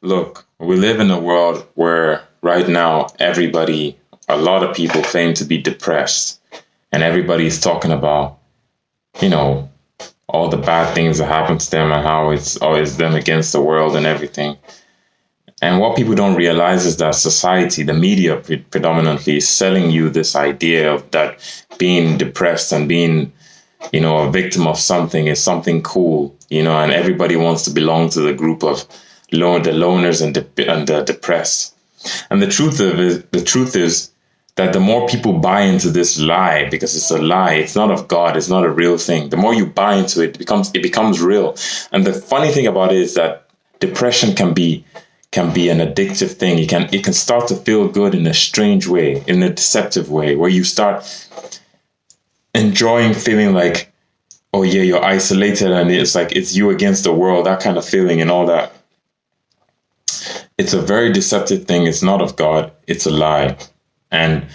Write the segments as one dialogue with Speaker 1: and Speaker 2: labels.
Speaker 1: Look, we live in a world where right now a lot of people claim to be depressed, and everybody's talking about, you know, all the bad things that happen to them and how it's always them against the world and everything. And what people don't realize is that society, the media predominantly, is selling you this idea of that being depressed and being, a victim of something is something cool, and everybody wants to belong to the group of the loners and the depressed. And the truth is that the more people buy into this lie, because it's a lie, it's not of God, it's not a real thing. The more you buy into it, it becomes real. And the funny thing about it is that depression can be an addictive thing. It can start to feel good in a strange way, in a deceptive way, where you start enjoying feeling like, oh yeah, you're isolated and it's like it's you against the world, that kind of feeling and all that. It's a very deceptive thing. It's not of God. It's a lie. And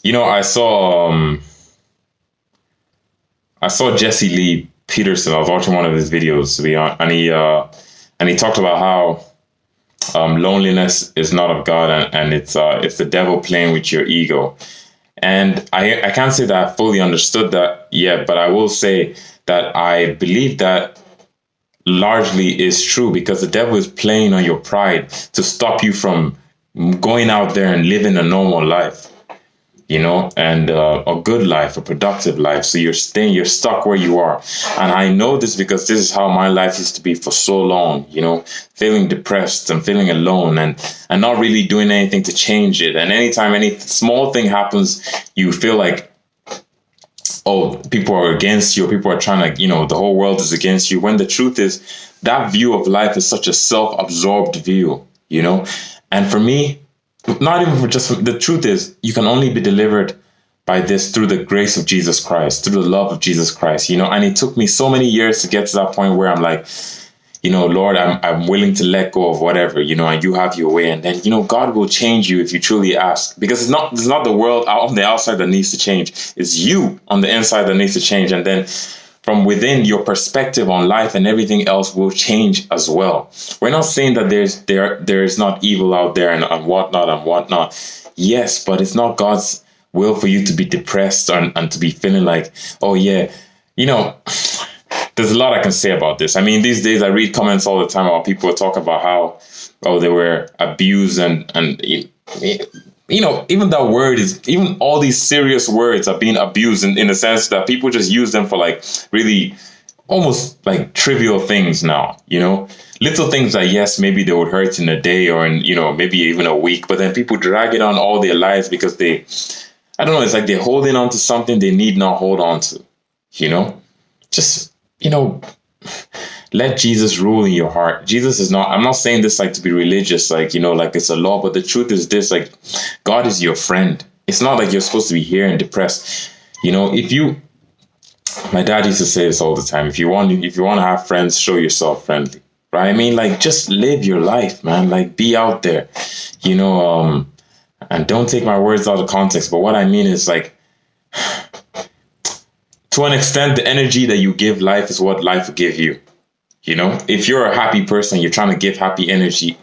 Speaker 1: I saw Jesse Lee Peterson. I was watching one of his videos, to be honest, and he talked about how loneliness is not of God, and it's the devil playing with your ego. And I can't say that I fully understood that yet, but I will say that I believe that largely is true, because the devil is playing on your pride to stop you from going out there and living a normal life, and a good life, a productive life. So you're stuck where you are. And I know this because this is how my life used to be for so long, feeling depressed and feeling alone and not really doing anything to change it. And anytime any small thing happens, you feel like, oh, people are against you, or people are trying to, the whole world is against you. When the truth is, that view of life is such a self-absorbed view, And for me, not even for just, the truth is, you can only be delivered by this through the grace of Jesus Christ, through the love of Jesus Christ, And it took me so many years to get to that point where I'm like, Lord, I'm willing to let go of whatever, and you have your way. And then, God will change you if you truly ask, because it's not the world on the outside that needs to change. It's you on the inside that needs to change. And then from within, your perspective on life and everything else will change as well. We're not saying that there is not evil out there and whatnot. Yes, but it's not God's will for you to be depressed and to be feeling like, oh yeah, there's a lot I can say about this. I mean, these days I read comments all the time about people talk about how, oh, they were abused and even that word is, even all these serious words are being abused in the sense that people just use them for like really almost like trivial things now, little things that, yes, maybe they would hurt in a day or in, maybe even a week, but then people drag it on all their lives because I don't know, it's like they're holding on to something they need not hold on to, just, let Jesus rule in your heart. Jesus is not, I'm not saying this like to be religious, like, like it's a law, but the truth is this, like, God is your friend. It's not like you're supposed to be here and depressed. My dad used to say this all the time. If you want to have friends, show yourself friendly, right? I mean, like, just live your life, man. Like, be out there, and don't take my words out of context. But what I mean is, like, to an extent, the energy that you give life is what life will give you. If you're a happy person, you're trying to give happy energy,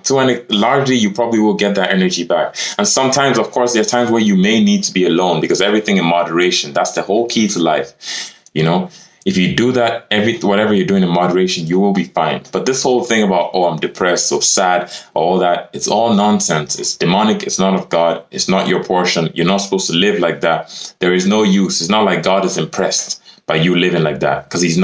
Speaker 1: largely you probably will get that energy back. And sometimes, of course, there are times where you may need to be alone, because everything in moderation, that's the whole key to life. If you do that, whatever you're doing in moderation, you will be fine. But this whole thing about, oh, I'm depressed, so sad, all that, it's all nonsense. It's demonic. It's not of God. It's not your portion. You're not supposed to live like that. There is no use. It's not like God is impressed by you living like that, because he's not.